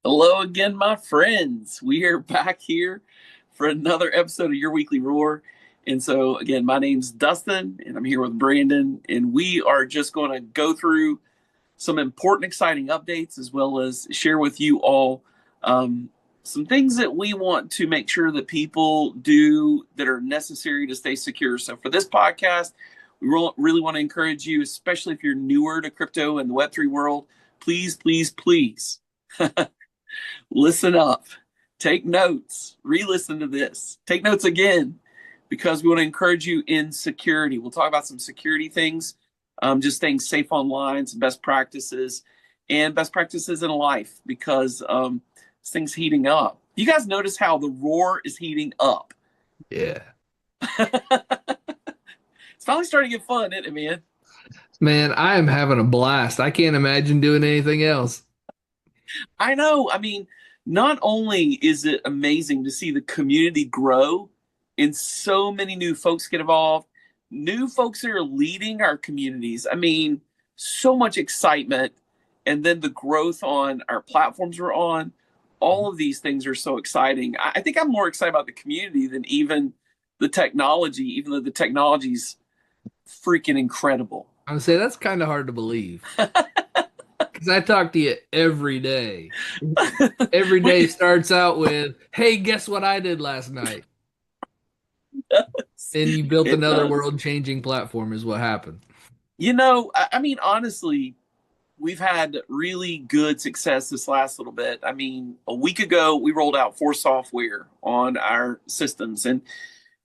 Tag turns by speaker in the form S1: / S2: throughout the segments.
S1: Hello again, my friends. We are back here for another episode of Your Weekly Roar. And so, again, my name's Dustin, and I'm here with Brandon, and we are just going to go through some important, exciting updates as well as share with you all um, some things that we want to make sure that people do that are necessary to stay secure. So, for this podcast, we really want to encourage you, especially if you're newer to crypto and the Web3 world, please, please, please. Listen up, take notes, re-listen to this, take notes again, because we want to encourage you in security. We'll talk about some security things, just staying safe online, some best practices, and best practices in life, because this thing's heating up. You guys notice how the roar is heating up?
S2: Yeah.
S1: It's finally starting to get fun, isn't it, man?
S2: Man, I am having a blast. I can't imagine doing anything else.
S1: I know. I mean, not only is it amazing to see the community grow and so many new folks get involved, new folks that are leading our communities. I mean, so much excitement. And then the growth on our platforms we're on, all of these things are so exciting. I think I'm more excited about the community than even the technology, even though the technology's freaking incredible.
S2: I would say that's kind of hard to believe because I talk to you every day. Every day
S1: We,
S2: starts out with, "Hey, guess what I did last night?" And you built
S1: it
S2: another
S1: does.
S2: world-changing platform is what happened.
S1: I mean, honestly, we've had really good success this last little bit. I mean, a week ago, we rolled out 4 software on our systems. And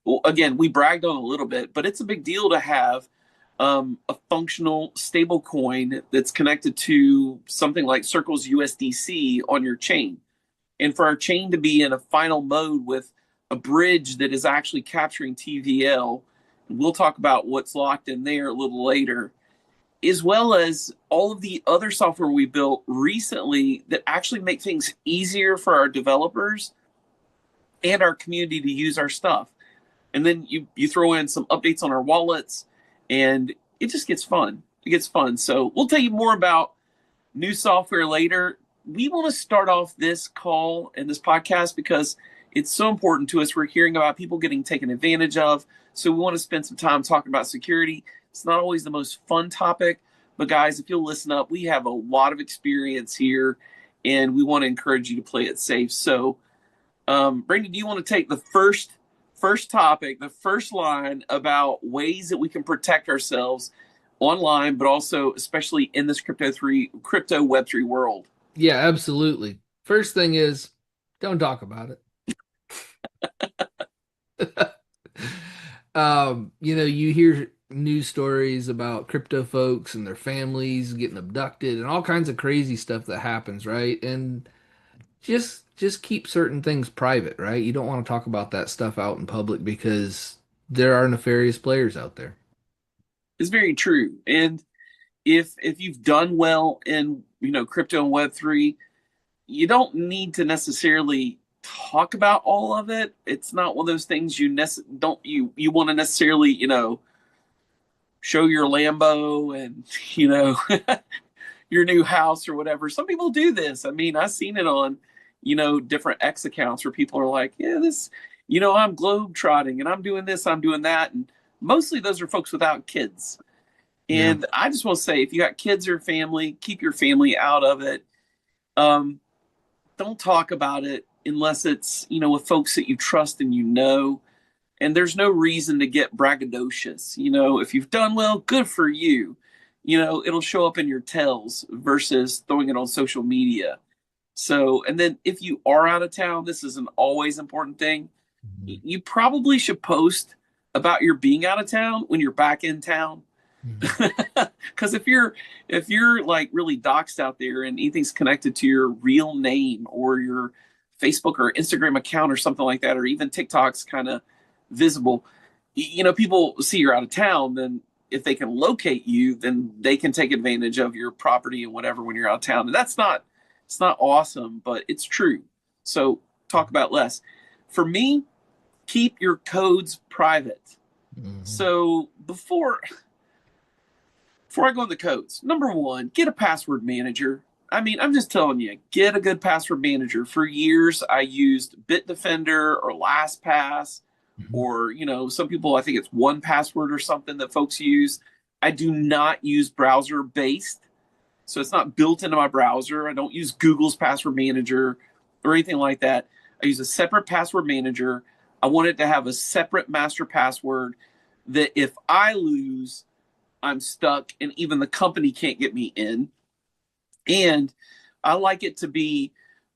S1: well, again, we bragged on a little bit, but it's a big deal to have a functional stable coin that's connected to something like Circle's USDC on your chain. And for our chain to be in a final mode with a bridge that is actually capturing TVL, and we'll talk about what's locked in there a little later, as well as all of the other software we built recently that actually make things easier for our developers and our community to use our stuff. And then you throw in some updates on our wallets, and it just gets fun. It gets fun. So we'll tell you more about new software later. We want to start off this call and this podcast because it's so important to us. We're hearing about people getting taken advantage of. So we want to spend some time talking about security. It's not always the most fun topic, but guys, if you'll listen up, we have a lot of experience here and we want to encourage you to play it safe. So, Brandon, do you want to take the first topic, the first line about ways that we can protect ourselves online, but also especially in this crypto Web3 world?
S2: Yeah, absolutely. First thing is, don't talk about it. You hear news stories about crypto folks and their families getting abducted and all kinds of crazy stuff that happens, right? And just keep certain things private, right? You don't want to talk about that stuff out in public because there are nefarious players out there.
S1: It's very true. And if you've done well in crypto and Web3, you don't need to necessarily talk about all of it. It's not one of those things don't you want to necessarily show your Lambo and you know your new house or whatever. Some people do this. I mean, I've seen it on different X accounts where people are like, yeah, this, I'm globe trotting and I'm doing this, I'm doing that, and mostly those are folks without kids.
S2: Yeah.
S1: And I just want to say, if you got kids or family, keep your family out of it. Um, don't talk about it unless it's with folks that you trust and and there's no reason to get braggadocious. If you've done well, good for you. It'll show up in your tells versus throwing it on social media. So, and then if you are out of town, this is an always important thing.
S2: Mhm.
S1: You probably should post about your being out of town when you're back in town.
S2: Mhm.
S1: Because if you're like really doxxed out there and anything's connected to your real name or your Facebook or Instagram account or something like that, or even TikTok's kind of visible, people see you're out of town. Then if they can locate you, then they can take advantage of your property and whatever when you're out of town. And it's not awesome, but it's true. So talk about less. For me, keep your codes private.
S2: Mhm.
S1: So before I go on the codes, number one, get a password manager. I mean, I'm just telling you, get a good password manager. For years, I used Bitdefender or LastPass,
S2: Mhm.
S1: or some people, I think it's 1Password or something that folks use. I do not use browser based, so it's not built into my browser. I don't use Google's password manager or anything like that. I use a separate password manager. I want it to have a separate master password that if I lose, I'm stuck and even the company can't get me in. And I like it to be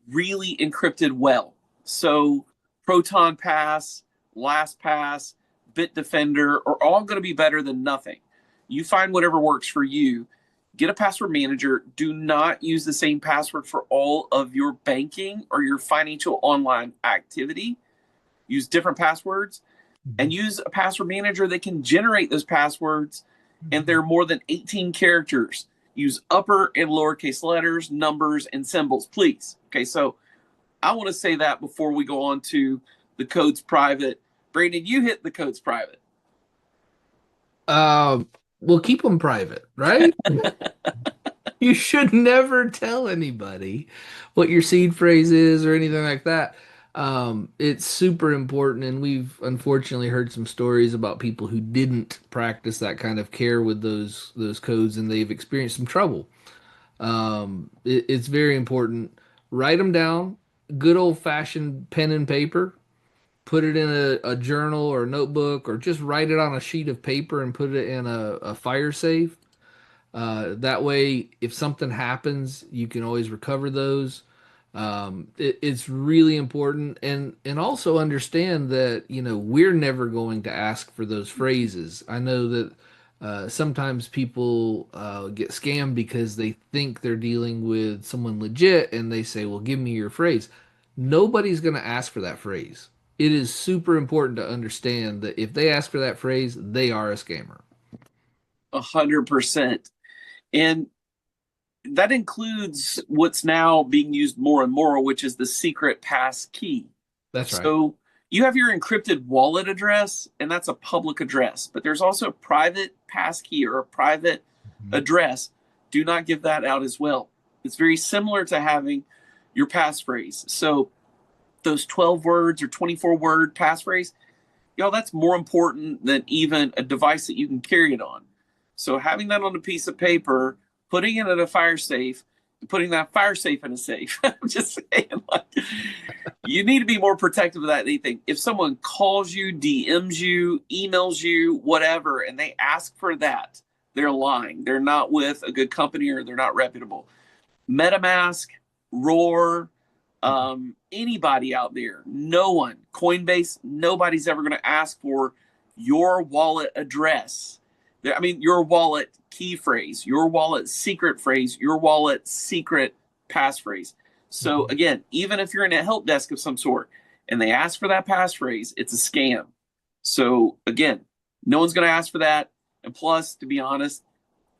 S1: really encrypted well. So Proton Pass, LastPass, Bitdefender are all going to be better than nothing. You find whatever works for you. Get a password manager. Do not use the same password for all of your banking or your financial online activity. Use different passwords and
S2: Mhm.
S1: use a password manager that can generate those passwords, and
S2: Mhm.
S1: they're more than 18 characters. Use upper and lowercase letters, numbers, and symbols, please. Okay, so I want to say that before we go on to the code's private. Brandon, you hit the code's private.
S2: Um, we'll keep them private, right? You should never tell anybody what your seed phrase is or anything like that. It's super important, and we've unfortunately heard some stories about people who didn't practice that kind of care with those codes, and they've experienced some trouble. It's very important. Write them down. Good old fashioned pen and paper. Put it in a journal or a notebook, or just write it on a sheet of paper and put it in a fire safe. That way, if something happens, you can always recover those. It's really important, and also understand that we're never going to ask for those phrases. I know that sometimes people get scammed because they think they're dealing with someone legit, and they say, "Well, give me your phrase." Nobody's going to ask for that phrase. It is super important to understand that if they ask for that phrase, they are a scammer.
S1: 100%. And that includes what's now being used more and more, which is the secret pass key.
S2: That's right.
S1: So you have your encrypted wallet address, and that's a public address, but there's also a private pass key or a private
S2: Mhm.
S1: address. Do not give that out as well. It's very similar to having your passphrase. So those 12 words or 24-word passphrase, that's more important than even a device that you can carry it on. So having that on a piece of paper, putting it in a fire safe, putting that fire safe in a safe. I'm just saying, like, you need to be more protective of that than anything. If someone calls you, DMs you, emails you, whatever, and they ask for that, they're lying. They're not with a good company or they're not reputable. MetaMask, ROAR, anybody out there, no one, Coinbase, nobody's ever going to ask for your wallet address. I mean, your wallet key phrase, your wallet secret phrase, your wallet secret passphrase. So
S2: Mhm.
S1: again, even if you're in a help desk of some sort and they ask for that passphrase, it's a scam. So again, no one's going to ask for that. And plus, to be honest,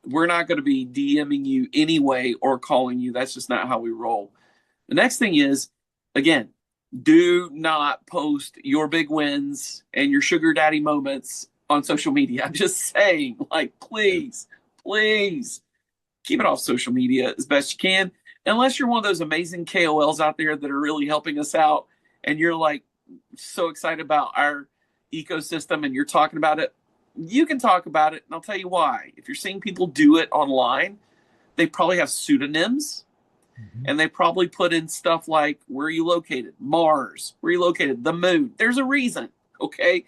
S1: we're not going to be DMing you anyway or calling you. That's just not how we roll. The next thing is, again, do not post your big wins and your sugar daddy moments on social media. I'm just saying, like,
S2: Yeah.
S1: please, please keep it off social media as best you can. Unless you're one of those amazing KOLs out there that are really helping us out and you're like so excited about our ecosystem and you're talking about it, you can talk about it. And I'll tell you why. If you're seeing people do it online, they probably have pseudonyms
S2: Mhm.
S1: and they probably put in stuff like, where are you located? Mars. Where are you located? The moon. There's a reason. Okay.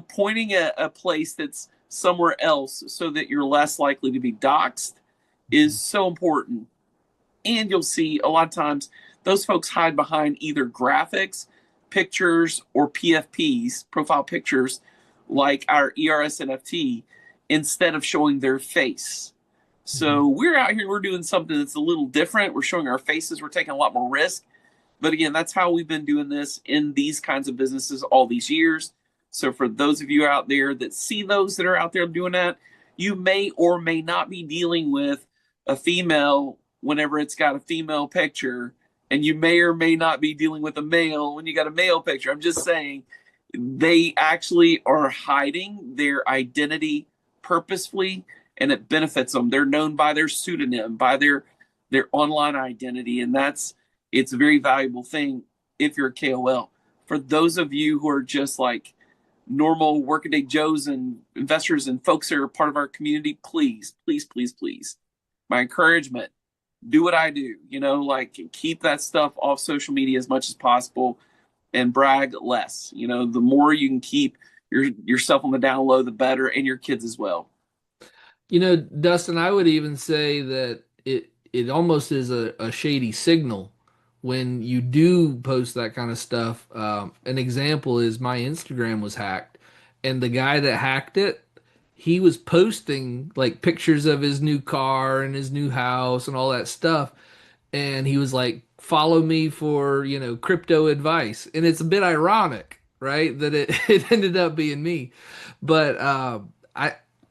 S1: Pointing at a place that's somewhere else so that you're less likely to be doxxed is
S2: Mhm.
S1: so important. And you'll see a lot of times those folks hide behind either graphics, pictures, or PFPs, profile pictures, like our ERS NFT, instead of showing their face.
S2: Mhm.
S1: So we're out here, we're doing something that's a little different. We're showing our faces, we're taking a lot more risk. But again, that's how we've been doing this in these kinds of businesses all these years. So for those of you out there that see those that are out there doing that, you may or may not be dealing with a female whenever it's got a female picture, and you may or may not be dealing with a male when you got a male picture. I'm just saying they actually are hiding their identity purposefully, and it benefits them. They're known by their pseudonym, by their their online identity. And it's a very valuable thing if you're a KOL. For those of you who are just like normal workaday Joes and investors and folks that are part of our community, please, please, please, please, my encouragement, do what I do, like keep that stuff off social media as much as possible and brag less. The more you can keep yourself on the down low, the better, and your kids as well.
S2: Dustin, I would even say that it almost is a shady signal when you do post that kind of stuff. An example is my Instagram was hacked, and the guy that hacked it, he was posting like pictures of his new car and his new house and all that stuff, and he was like, "Follow me for, crypto advice." And it's a bit ironic, right, that it, it ended up being me. But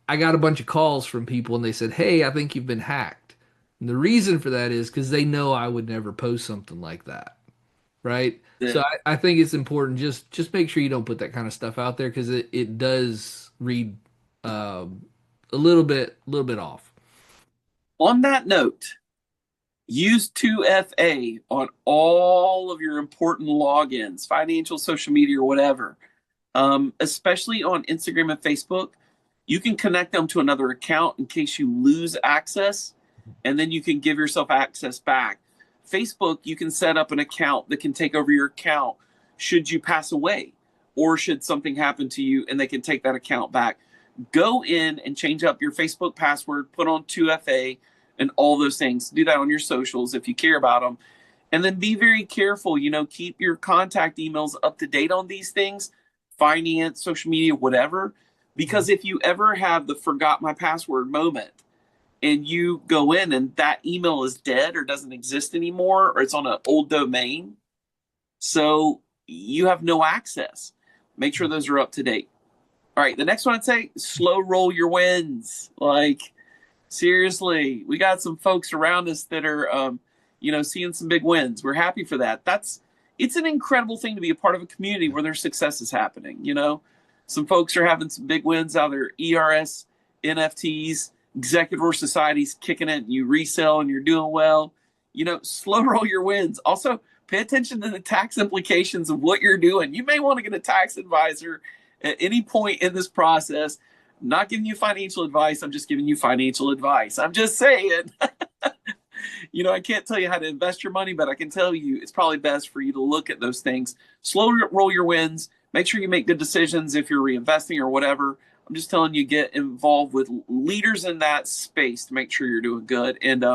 S2: I got a bunch of calls from people and they said, "Hey, I think you've been hacked." And the reason for that is because they know I would never post something like that, right? So I think it's important, just make sure you don't put that kind of stuff out there because it does read a little bit off.
S1: On that note, use 2FA on all of your important logins, financial, social media, or whatever, especially on Instagram and Facebook. You can connect them to another account in case you lose access, and then you can give yourself access back. Facebook, you can set up an account that can take over your account should you pass away or should something happen to you, and they can take that account back. Go in and change up your Facebook password, put on 2FA, and all those things. Do that on your socials if you care about them. And then be very careful, keep your contact emails up to date on these things, finance, social media, whatever. Because if you ever have the forgot my password moment and you go in and that email is dead or doesn't exist anymore, or it's on an old domain, so you have no access. Make sure those are up to date. All right, the next one I'd say, slow roll your wins. Like, seriously, we got some folks around us that are, seeing some big wins. We're happy for that. It's an incredible thing to be a part of a community where there's success is happening. Some folks are having some big wins out of their ERS, NFTs, Executive Roar Societies kicking it, and you resell and you're doing well. Slow roll your wins. Also, pay attention to the tax implications of what you're doing. You may want to get a tax advisor at any point in this process. I'm not giving you financial advice. I'm just giving you financial advice. I'm just saying. I can't tell you how to invest your money, but I can tell you it's probably best for you to look at those things. Slow roll your wins. Make sure you make good decisions if you're reinvesting or whatever. I'm just telling you, get involved with leaders in that space to make sure you're doing good. And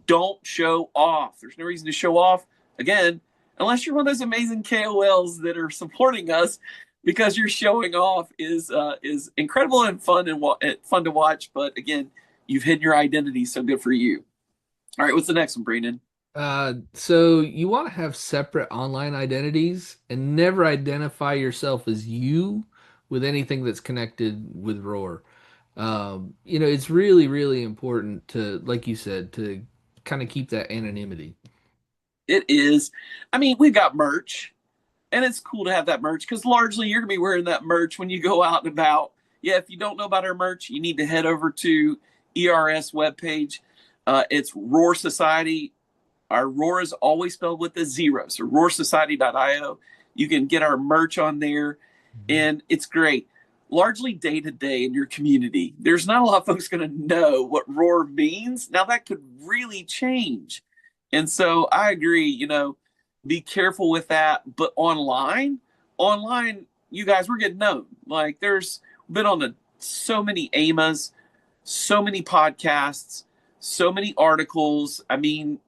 S1: don't show off. There's no reason to show off, again, unless you're one of those amazing KOLs that are supporting us, because your showing off is incredible and fun fun to watch. But again, you've hidden your identity, so good for you. All right, what's the next one, Brandon?
S2: So you want to have separate online identities and never identify yourself as you with anything that's connected with Roar. It's really, really important to, like you said, to kind of keep that anonymity.
S1: It is. I mean, we've got merch, and it's cool to have that merch because largely you're going to be wearing that merch when you go out and about. Yeah, if you don't know about our merch, you need to head over to ERS webpage. It's Roar Society. Our Roar is always spelled with a zero, so roarsociety.io. You can get our merch on there, and it's great. Largely day to day in your community, there's not a lot of folks going to know what Roar means. Now, that could really change. And so I agree, be careful with that. But online, you guys, we're getting known. Like, there's been on so many AMAs, so many podcasts, so many articles. I mean,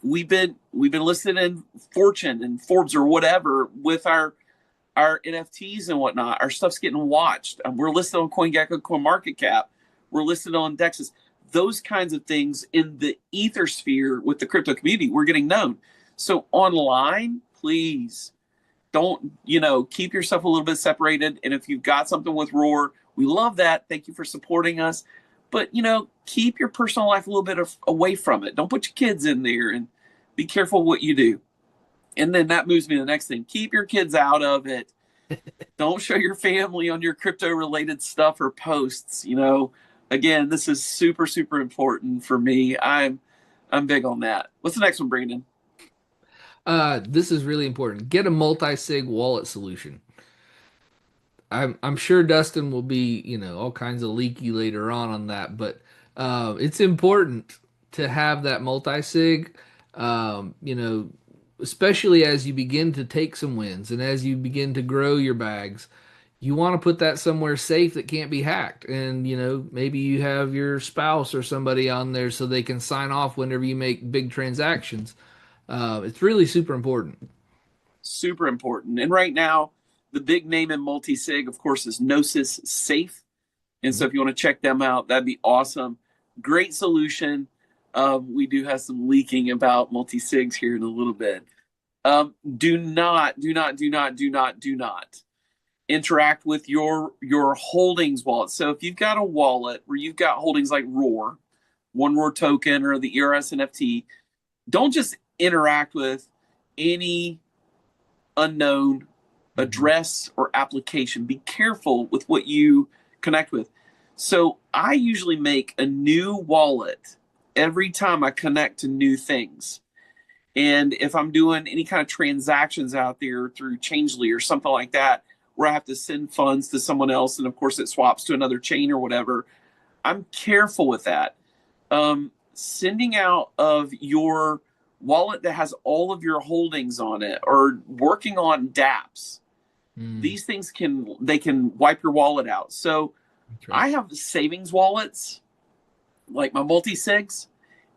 S1: we've been listed in Fortune and Forbes or whatever with our NFTs and whatnot. Our stuff's getting watched. We're listed on CoinGecko, CoinMarketCap. We're listed on Dexes. Those kinds of things in the ether sphere with the crypto community, we're getting known. So online, please don't, keep yourself a little bit separated. And if you've got something with Roar, we love that. Thank you for supporting us. But, keep your personal life a little bit away from it. Don't put your kids in there, and be careful what you do. And then that moves me to the next thing. Keep your kids out of it. Don't show your family on your crypto related stuff or posts. Again, this is super, super important for me. I'm I'm big on that. What's the next one, Brandon?
S2: This is really important. Get a multi-sig wallet solution. I'm sure Dustin will be, all kinds of leaky later on that, but it's important to have that multi-sig, especially as you begin to take some wins and as you begin to grow your bags. You want to put that somewhere safe that can't be hacked. And, maybe you have your spouse or somebody on there so they can sign off whenever you make big transactions. It's really super important.
S1: Super important. And right now, the big name in multi-sig, of course, is Gnosis Safe. And so
S2: Mhm.
S1: if you want to check them out, that'd be awesome. Great solution. We do have some leaking about multi-sigs here in a little bit. Do not interact with your holdings wallet. So if you've got a wallet where you've got holdings like ROAR, one ROAR token or the ERS NFT, don't just interact with any unknown
S2: Mhm.
S1: address or application. Be careful with what you connect with. So I usually make a new wallet every time I connect to new things. And if I'm doing any kind of transactions out there through Changely or something like that, where I have to send funds to someone else, and of course it swaps to another chain or whatever, I'm careful with that. Sending out of your wallet that has all of your holdings on it, or working on dApps,
S2: Mm,
S1: these things can wipe your wallet out. So
S2: that's right.
S1: I have savings wallets like my multi-sigs,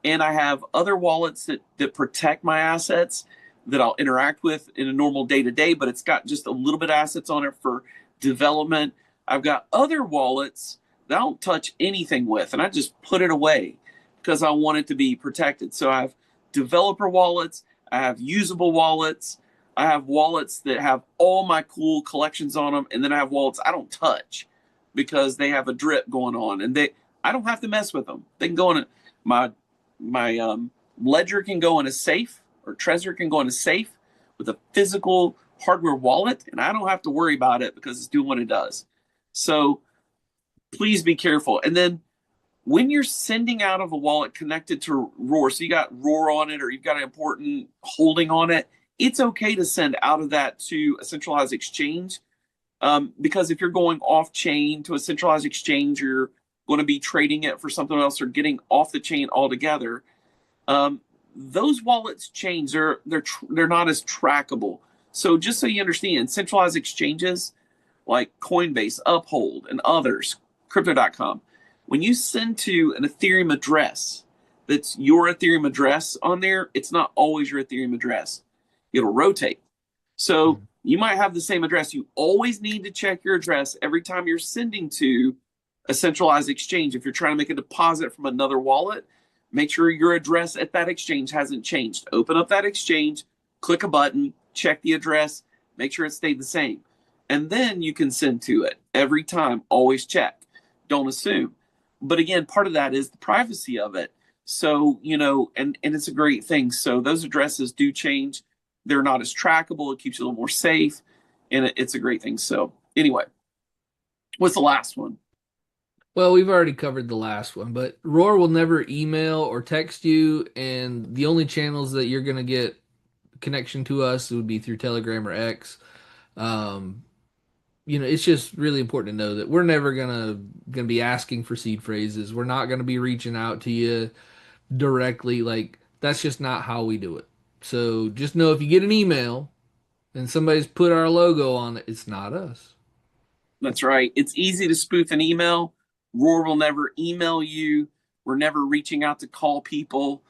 S1: and I have other wallets that protect my assets that I'll interact with in a normal day to day, but it's got just a little bit of assets on it for development. I've got other wallets that I don't touch anything with, and I just put it away because I want it to be protected. So I have developer wallets, I have usable wallets, I have wallets that have all my cool collections on them, and then I have wallets I don't touch because they have a drip going on, and I don't have to mess with them. They can go in my ledger can go in a safe, or Trezor can go in a safe with a physical hardware wallet, and I don't have to worry about it because it's doing what it does. So please be careful. And then when you're sending out of a wallet connected to ROAR, so you got ROAR on it or you've got an important holding on it, it's okay to send out of that to a centralized exchange. Because if you're going off chain to a centralized exchange, you're going to be trading it for something else or getting off the chain altogether. Um, those wallets change. They're not as trackable. So just so you understand, centralized exchanges like Coinbase, Uphold, and others, Crypto.com, when you send to an Ethereum address that's your Ethereum address on there, it's not always your Ethereum address. It'll rotate. So
S2: Mm.
S1: you might have the same address. You always need to check your address every time you're sending to a centralized exchange. If you're trying to make a deposit from another wallet, make sure your address at that exchange hasn't changed. Open up that exchange, click a button, check the address, make sure it stayed the same. And then you can send to it every time. Always check. Don't assume. But again, part of that is the privacy of it. So, and it's a great thing. So those addresses do change. They're not as trackable. It keeps you a little more safe. And it's a great thing. So, anyway, what's the last one?
S2: Well, we've already covered the last one, but Roar will never email or text you, and the only channels that you're going to get connection to us would be through Telegram or X. Um, it's just really important to know that we're never gonna be asking for seed phrases. We're not gonna be reaching out to you directly. Like that's just not how we do it. So just know if you get an email and somebody's put our logo on it, it's not us.
S1: That's right. It's easy to spoof an email. Roar will never email you. We're never reaching out to call people.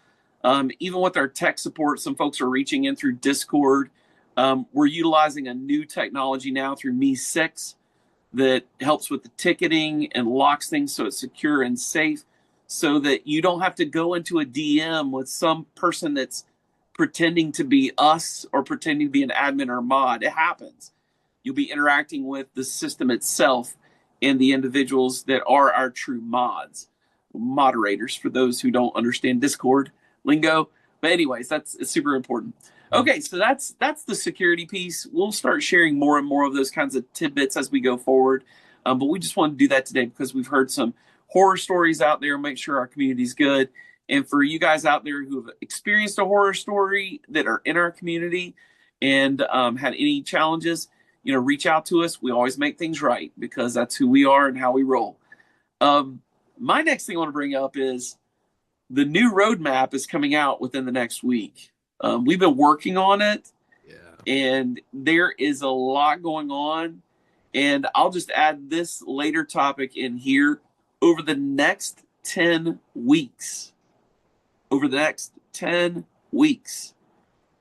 S1: Even with our tech support, some folks are reaching in through Discord. We're utilizing a new technology now through Me6 that helps with the ticketing and locks things so it's secure and safe so that you don't have to go into a DM with some person that's pretending to be us or pretending to be an admin or a mod. It happens. You'll be interacting with the system itself and the individuals that are our true moderators for those who don't understand Discord lingo. But anyways, that's it's super important. Okay, so that's the security piece. We'll start sharing more and more of those kinds of tidbits as we go forward. But we just wanted to do that today because we've heard some horror stories out there. Make sure our community's good, And for you guys out there who have experienced a horror story that are in our community and had any challenges, reach out to us. We always make things right because that's who we are and how we roll. Um, my next thing I want to bring up is the new roadmap is coming out within the next week. We've been working on it,
S2: Yeah.
S1: and there is a lot going on. And I'll just add this later topic in here. Over the next 10 weeks, over the next 10 weeks,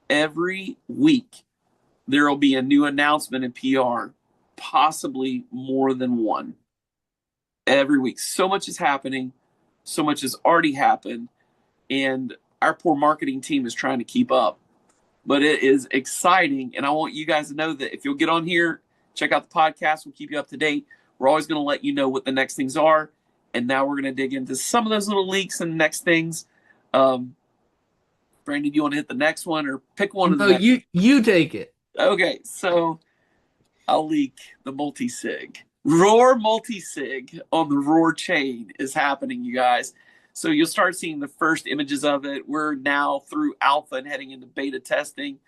S1: every week, there will be a new announcement in PR, possibly more than one. Every week. So much is happening. So much has already happened. And our poor marketing team is trying to keep up. But it is exciting. And I want you guys to know that if you'll get on here, check out the podcast, we'll keep you up to date. We're always going to let you know what the next things are. And now we're going to dig into some of those little leaks and next things. Brandon, do you want to hit the next one or pick one of the
S2: No,
S1: next?
S2: you take it.
S1: Okay, so I'll leak the multi-sig. R0AR multi-sig on the R0AR chain is happening, you guys. So you'll start seeing the first images of it. We're now through alpha and heading into beta testing.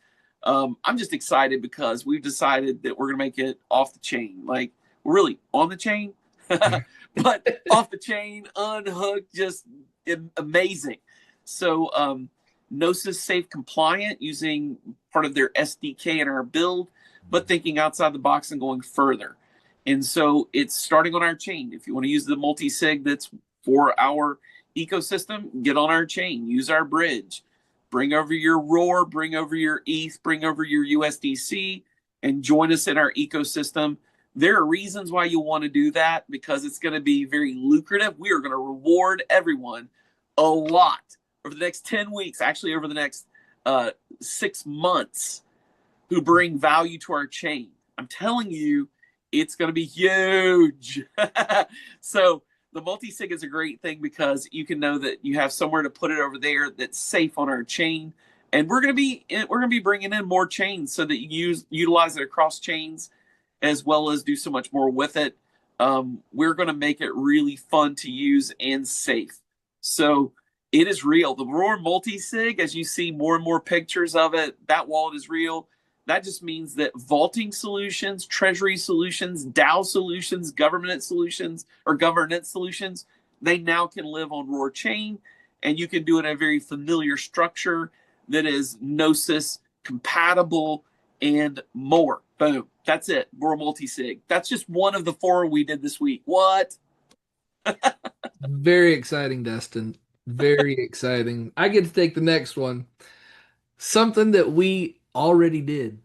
S1: I'm just excited because we've decided that we're going to make it off the chain. Like, we're really on the chain, but off the chain, unhooked, just amazing. So, Gnosis Safe compliant using part of their SDK in our build, but thinking outside the box and going further. And so it's starting on our chain. If you want to use the multi-sig that's for our ecosystem, get on our chain, use our bridge, bring over your R0AR, bring over your ETH, bring over your USDC, and join us in our ecosystem. There are reasons why you want to do that because it's going to be very lucrative. We are going to reward everyone a lot over the next 10 weeks, actually over the next 6 months, who bring value to our chain. I'm telling you, it's going to be huge. So the multi-sig is a great thing because you can know that you have somewhere to put it over there that's safe on our chain. And we're going to be bringing in more chains so that you utilize it across chains as well as do so much more with it. We're going to make it really fun to use and safe. So it is real. The R0AR multi-sig, as you see more and more pictures of it, that wallet is real. That just means that vaulting solutions, treasury solutions, DAO solutions, governance solutions, they now can live on R0AR chain, and you can do it in a very familiar structure that is Gnosis compatible and more. Boom. That's it. R0AR multi-sig. That's just one of the 4 we did this week. What?
S2: Very exciting, Dustin. Very exciting. I get to take the next one. Something that we already did.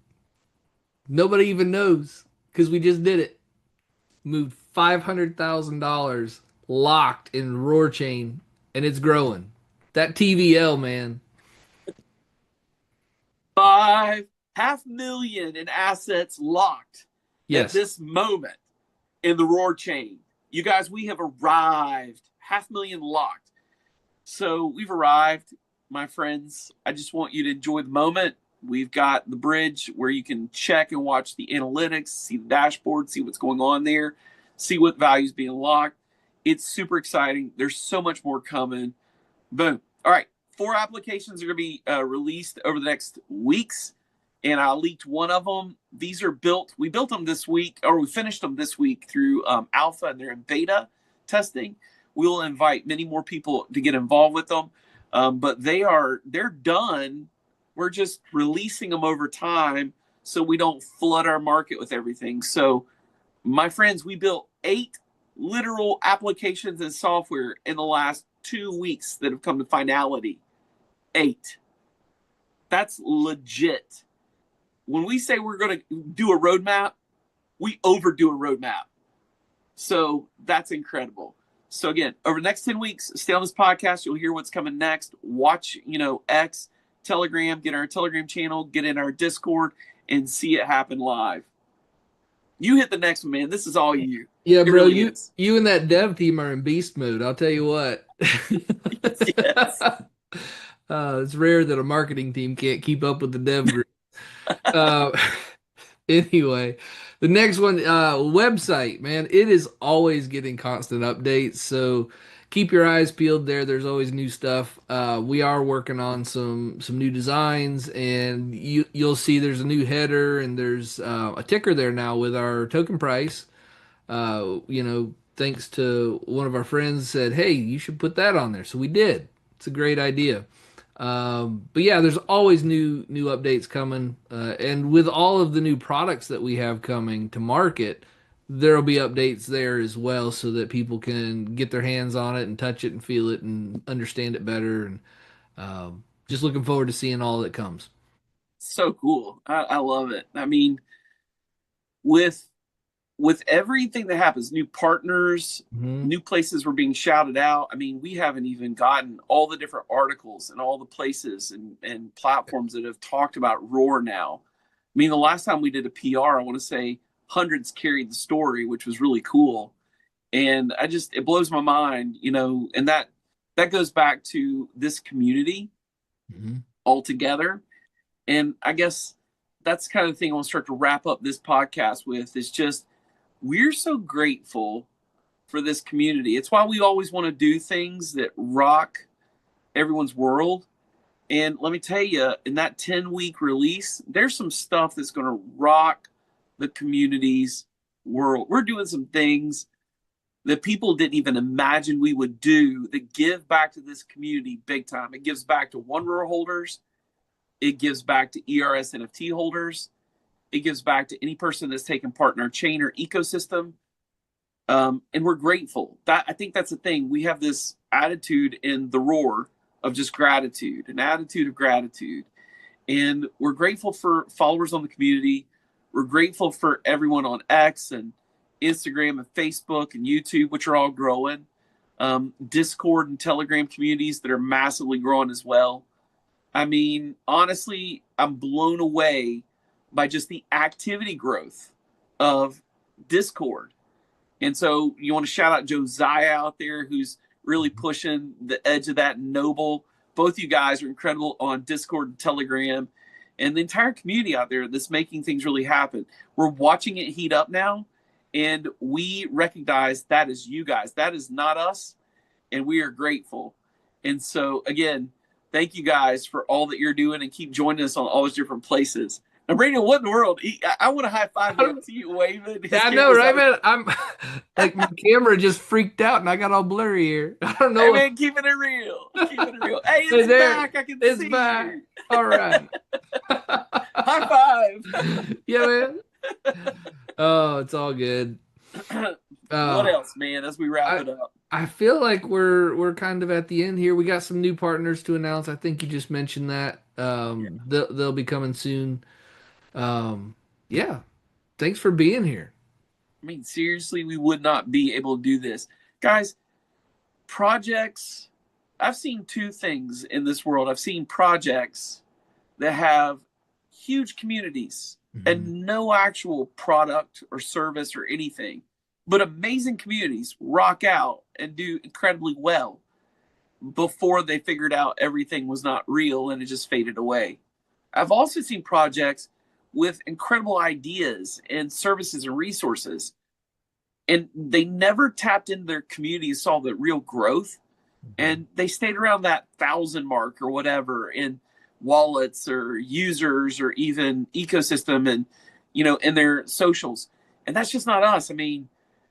S2: Nobody even knows because we just did it. Moved $500,000 locked in R0AR chain, and it's growing. That TVL, man.
S1: 500,000 in assets locked at
S2: Yes.
S1: this moment in the R0AR chain. You guys, we have arrived. 500,000 locked. So we've arrived, my friends. I just want you to enjoy the moment. We've got the bridge where you can check and watch the analytics, see the dashboard, see what's going on there, see what value is being locked. It's super exciting. There's so much more coming. Boom. All right. 4 applications are going to be released over the next weeks, and I leaked one of them. These are built. We built them this week, or we finished them this week through alpha, and they're in beta testing. We'll invite many more people to get involved with them, but they're done. We're just releasing them over time so we don't flood our market with everything. So, my friends, we built 8 literal applications and software in the last 2 weeks that have come to finality. 8. That's legit. When we say we're going to do a roadmap, we overdo a roadmap. So that's incredible. So again, over the next 10 weeks, stay on this podcast. You'll hear what's coming next. Watch, X, Telegram, get our Telegram channel, get in our Discord, and see it happen live. You hit the next one, man. This is all you.
S2: Yeah,
S1: It
S2: bro,
S1: really
S2: you
S1: is.
S2: you and that dev team are in beast mode. I'll tell you what.
S1: Yes.
S2: It's rare that a marketing team can't keep up with the dev group. Uh, anyway, the next one, website, man, it is always getting constant updates. So keep your eyes peeled there. There's always new stuff. We are working on some new designs, and you'll see there's a new header and there's a ticker there now with our token price. Thanks to one of our friends said, "Hey, you should put that on there." So we did. It's a great idea. But yeah, there's always new updates coming, and with all of the new products that we have coming to market, there'll be updates there as well, so that people can get their hands on it and touch it and feel it and understand it better. And just looking forward to seeing all that comes.
S1: So cool. I love it. I mean, with with everything that happens, new partners,
S2: Hmm.
S1: new places were being shouted out. I mean, we haven't even gotten all the different articles and all the places and platforms that have talked about Roar now. I mean, the last time we did a PR, I want to say hundreds carried the story, which was really cool. And it blows my mind, and that goes back to this community
S2: Hmm.
S1: altogether. And I guess that's kind of the thing I want to start to wrap up this podcast with is just we're so grateful for this community. It's why we always want to do things that rock everyone's world. And let me tell you, in that 10-week release, there's some stuff that's going to rock the community's world. We're doing some things that people didn't even imagine we would do that give back to this community big time. It gives back to R0AR holders. It gives back to ERS NFT holders. It gives back to any person that's taken part in our chain or ecosystem. And we're grateful. I think that's the thing. We have this attitude in the roar of just gratitude, an attitude of gratitude. And we're grateful for followers on the community. We're grateful for everyone on X and Instagram and Facebook and YouTube, which are all growing. Discord and Telegram communities that are massively growing as well. I mean, honestly, I'm blown away by just the activity growth of Discord. And so you want to shout out Josiah out there who's really pushing the edge of that noble. Both you guys are incredible on Discord and Telegram and the entire community out there that's making things really happen. We're watching it heat up now, and we recognize that is you guys. That is not us, and we are grateful. And so, again, thank you guys for all that you're doing and keep joining us on all those different places. Now, Brandon, what in the world? I want to high five you. I see you waving.
S2: Yeah, I know, right, man? I'm like my camera just freaked out and I got all blurry here. I don't
S1: Hey,
S2: know
S1: man, keeping it real. Keeping it real. Hey,
S2: Hey
S1: it's
S2: there,
S1: back. I can
S2: it's
S1: see
S2: back.
S1: you.
S2: All right.
S1: High five.
S2: Yeah, man. Oh, it's all good.
S1: What
S2: Uh,
S1: else, man, as we wrap
S2: I
S1: it up?
S2: I feel like we're kind of at the end here. We got some new partners to announce. I think you just mentioned that.
S1: Yeah.
S2: They'll be coming soon. Um, yeah. Thanks for being here.
S1: I mean, seriously, we would not be able to do this. Guys, projects, I've seen two things in this world. I've seen projects that have huge communities
S2: Mhm.
S1: and no actual product or service or anything, but amazing communities rock out and do incredibly well before they figured out everything was not real and it just faded away. I've also seen projects with incredible ideas and services and resources, and they never tapped into their community and saw the real growth,
S2: Mhm.
S1: and they stayed around that 1,000 mark or whatever in wallets or users or even ecosystem and in their socials. And that's just not us. I mean,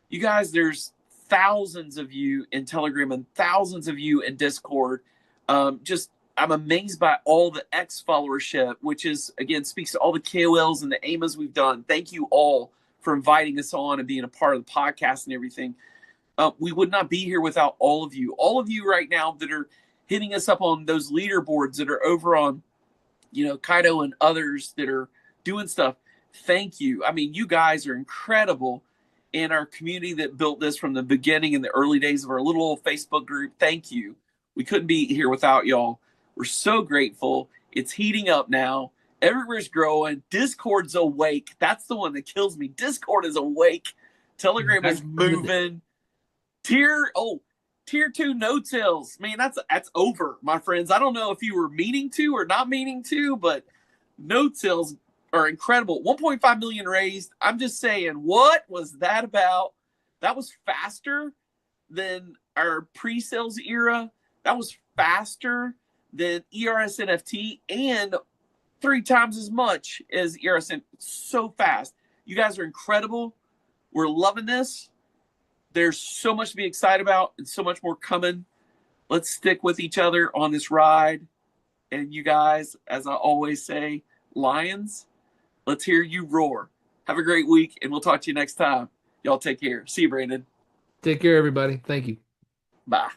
S1: you guys, there's thousands of you in Telegram and thousands of you in Discord. Just I'm amazed by all the X followership, which is again speaks to all the KOLs and the AMAs we've done. Thank you all for inviting us on and being a part of the podcast and everything. We would not be here without all of you. All of you right now that are hitting us up on those leaderboards that are over on, Kaido and others that are doing stuff. Thank you. I mean, you guys are incredible. And our community that built this from the beginning in the early days of our little old Facebook group. Thank you. We couldn't be here without y'all. We're so grateful. It's heating up now. Everywhere's growing. Discord's awake. That's the one that kills me. Discord is awake. Telegram is moving. Tier 2 no tills. Man, that's over, my friends. I don't know if you were meaning to or not meaning to, but no tills are incredible. 1.5 million raised. I'm just saying, what was that about? That was faster than our pre-sales era, that was faster than ERS NFT and 3 times as much as ERS. So fast. You guys are incredible. We're loving this. There's so much to be excited about and so much more coming. Let's stick with each other on this ride. And you guys, as I always say, lions, let's hear you roar. Have a great week, and we'll talk to you next time. Y'all take care. See you, Brandon.
S2: Take care, everybody. Thank you.
S1: Bye.